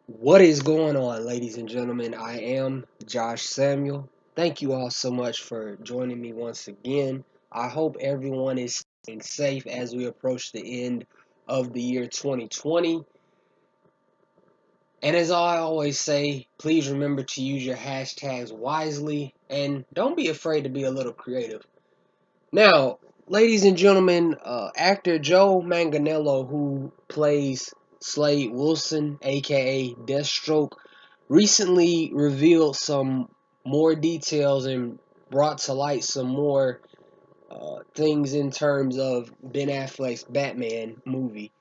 What is going on, ladies and gentlemen? I am Josh Samuel. Thank you all so much for joining me once again. I hope everyone is staying safe as we approach the end of the year 2020. And as I always say, please remember to use your hashtags wisely and don't be afraid to be a little creative. Now, ladies and gentlemen, actor Joe Manganiello, who plays Slade Wilson, aka Deathstroke, recently revealed some more details and brought to light some more things in terms of Ben Affleck's Batman movie.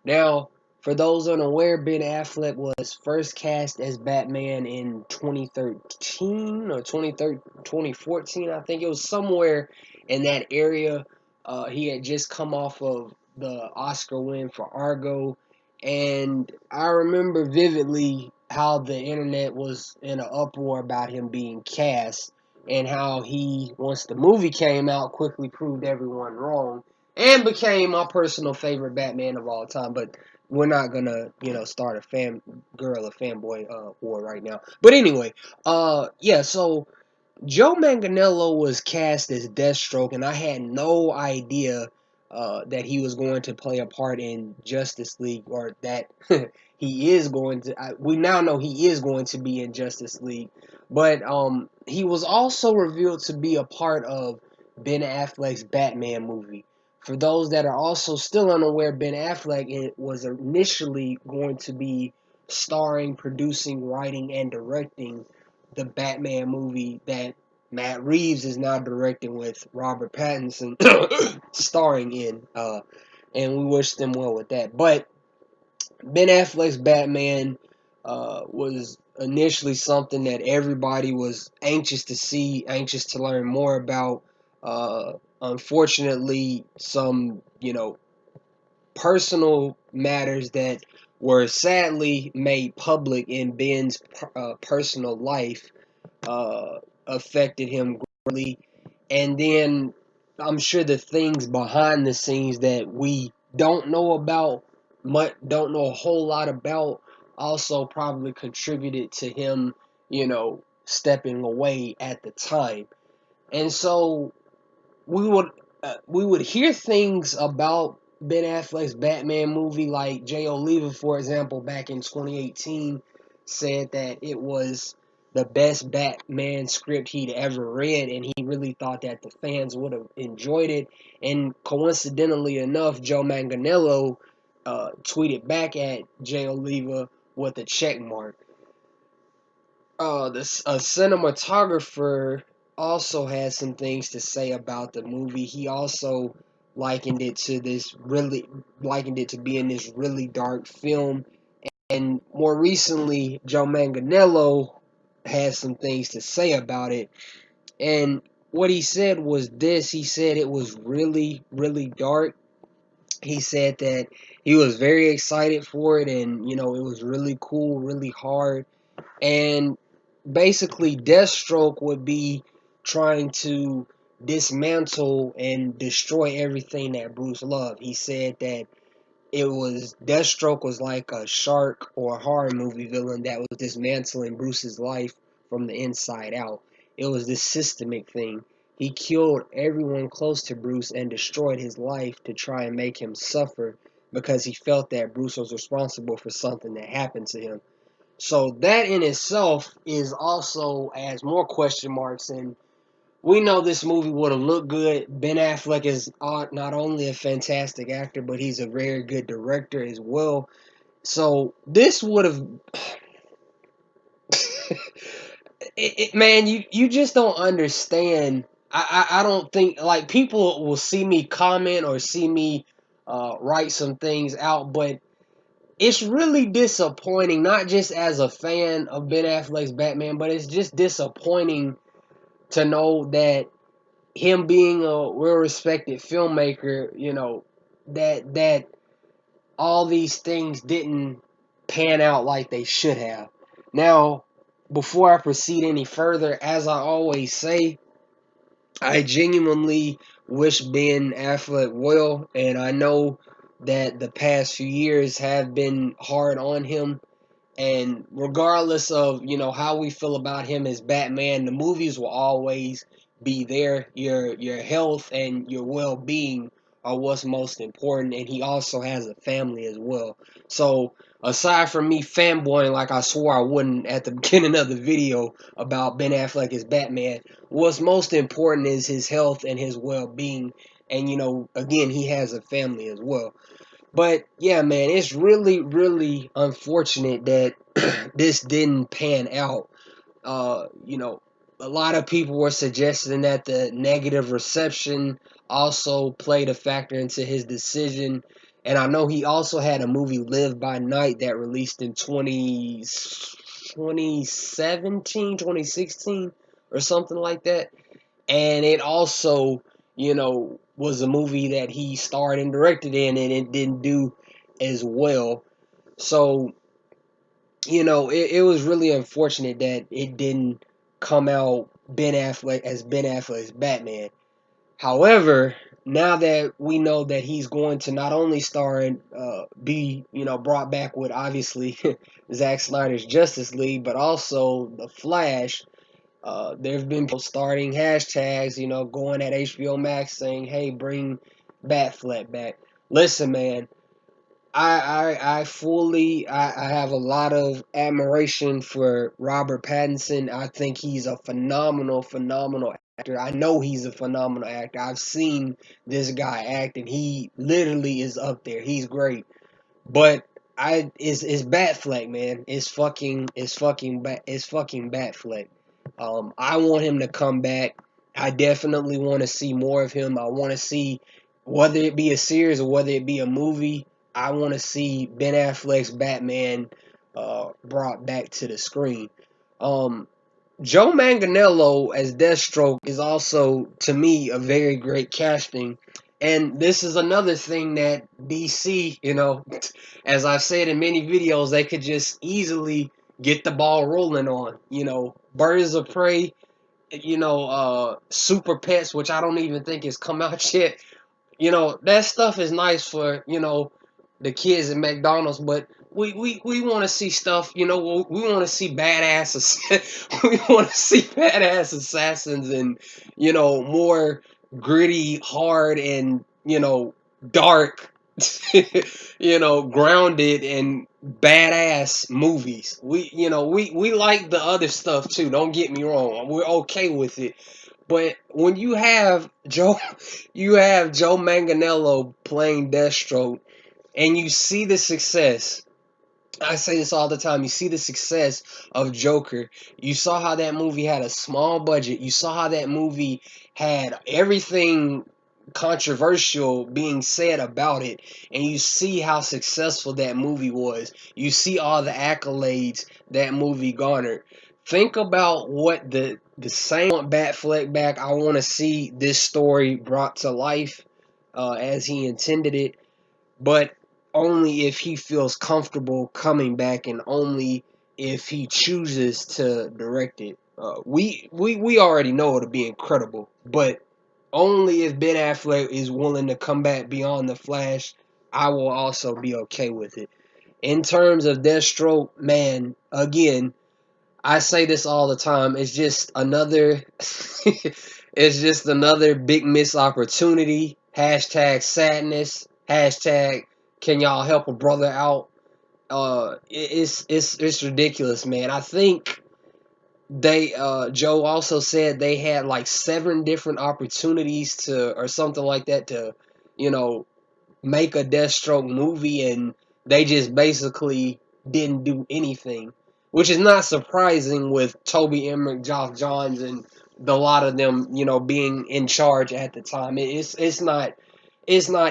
Now, for those unaware, Ben Affleck was first cast as Batman in 2013 or 2014. I think it was somewhere in that area. He had just come off of the Oscar win for Argo, and I remember vividly how the internet was in an uproar about him being cast, and how he, once the movie came out, quickly proved everyone wrong and became my personal favorite Batman of all time. But we're not gonna, start a fanboy war right now. But anyway, yeah. So Joe Manganiello was cast as Deathstroke, and I had no idea that he was going to play a part in Justice League, or that he is going to. We now know he is going to be in Justice League, but he was also revealed to be a part of Ben Affleck's Batman movie. For those that are also still unaware, Ben Affleck was initially going to be starring, producing, writing, and directing the Batman movie that Matt Reeves is now directing with Robert Pattinson starring in. And we wish them well with that. But Ben Affleck's Batman was initially something that everybody was anxious to see, anxious to learn more about. Unfortunately, some, personal matters that were sadly made public in Ben's personal life affected him greatly. And then I'm sure the things behind the scenes that we don't know about, don't know a whole lot about, also probably contributed to him, stepping away at the time. And so we would we would hear things about Ben Affleck's Batman movie, like Jay Oliva, for example, back in 2018, said that it was the best Batman script he'd ever read, and he really thought that the fans would have enjoyed it. And coincidentally enough, Joe Manganiello tweeted back at Jay Oliva with a check mark. A cinematographer also had some things to say about the movie. He also likened it to being this really dark film. And more recently, Joe Manganiello had some things to say about it. And what he said was this: he said it was really, really dark. He said that he was very excited for it, and it was really cool, really hard. And basically, Deathstroke would be trying to dismantle and destroy everything that Bruce loved. He said that Deathstroke was like a shark or a horror movie villain that was dismantling Bruce's life from the inside out. It was this systemic thing. He killed everyone close to Bruce and destroyed his life to try and make him suffer, because he felt that Bruce was responsible for something that happened to him. So that in itself is also adds more question marks, and we know this movie would have looked good. Ben Affleck is not only a fantastic actor, but he's a very good director as well. So this would have, man, you just don't understand. I don't think, like, people will see me comment or see me write some things out, but it's really disappointing, not just as a fan of Ben Affleck's Batman, but it's just disappointing to know that him being a well-respected filmmaker, that all these things didn't pan out like they should have. Now, before I proceed any further, as I always say, I genuinely wish Ben Affleck well, and I know that the past few years have been hard on him, And regardless of, how we feel about him as Batman, the movies will always be there. Your health and your well-being are what's most important, and he also has a family as well. So aside from me fanboying like I swore I wouldn't at the beginning of the video about Ben Affleck as Batman, what's most important is his health and his well-being. And again, he has a family as well. But yeah, man, it's really, really unfortunate that this didn't pan out. A lot of people were suggesting that the negative reception also played a factor into his decision. And I know he also had a movie, Live by Night, that released in 2017, 2016, or something like that. And it also, was a movie that he starred and directed in, and it didn't do as well. So, it was really unfortunate that it didn't come out Ben Affleck's Batman. However, now that we know that he's going to not only star and be, brought back with obviously Zack Snyder's Justice League, but also The Flash. There have been people starting hashtags, going at HBO Max saying, "Hey, bring Batfleck back." Listen, man, I have a lot of admiration for Robert Pattinson. I think he's a phenomenal actor. I know he's a phenomenal actor. I've seen this guy act, and he literally is up there. He's great. But it's Batfleck, man. It's fucking Batfleck. I want him to come back. I definitely want to see more of him. I want to see, whether it be a series or whether it be a movie, I want to see Ben Affleck's Batman brought back to the screen. Um, Joe Manganiello as Deathstroke is also, to me, a very great casting. And this is another thing that DC, as I've said in many videos, they could just easily get the ball rolling on. Birds of Prey, Super Pets, which I don't even think has come out yet. That stuff is nice for, the kids at McDonald's, but we want to see stuff, we want to see badass, we want to see badass assassins and, more gritty, hard, and, dark, grounded and badass movies. We like the other stuff too. Don't get me wrong. We're okay with it. But when you have Joe Manganiello playing Deathstroke, and you see the success. I say this all the time. You see the success of Joker. You saw how that movie had a small budget. You saw how that movie had everything controversial being said about it, and you see how successful that movie was. You see all the accolades that movie garnered. Think about what the same. I want Batfleck back. I want to see this story brought to life as he intended it, but only if he feels comfortable coming back, and only if he chooses to direct it. We already know it'll be incredible, but only if Ben Affleck is willing to come back beyond the Flash, I will also be okay with it. In terms of Deathstroke, man, again, I say this all the time. It's just another, it's just another big missed opportunity. Hashtag sadness. Hashtag can y'all help a brother out? It's ridiculous, man. I think Joe also said they had like 7 different opportunities to, or something like that, to, you know, make a Deathstroke movie, and they just basically didn't do anything, which is not surprising with Toby Emmerich, Josh Johns, and a lot of them, being in charge at the time. It's not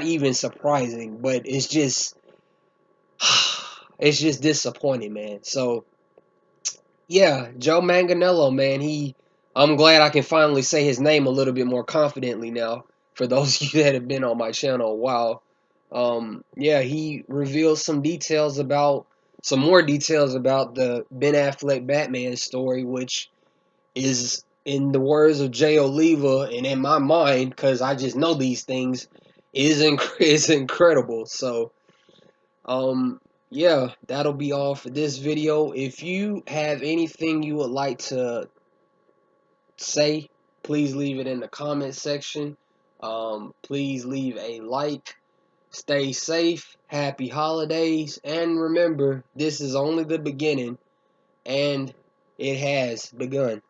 even surprising, but it's just it's just disappointing, man. So yeah, Joe Manganiello, man, I'm glad I can finally say his name a little bit more confidently now. For those of you that have been on my channel a while, yeah, he revealed some more details about the Ben Affleck Batman story, which is, in the words of Jay Oliva, and in my mind, because I just know these things, is incredible. So, um, yeah, that'll be all for this video. If you have anything you would like to say, please leave it in the comment section. Please leave a like. Stay safe. Happy holidays. And remember, this is only the beginning, and it has begun.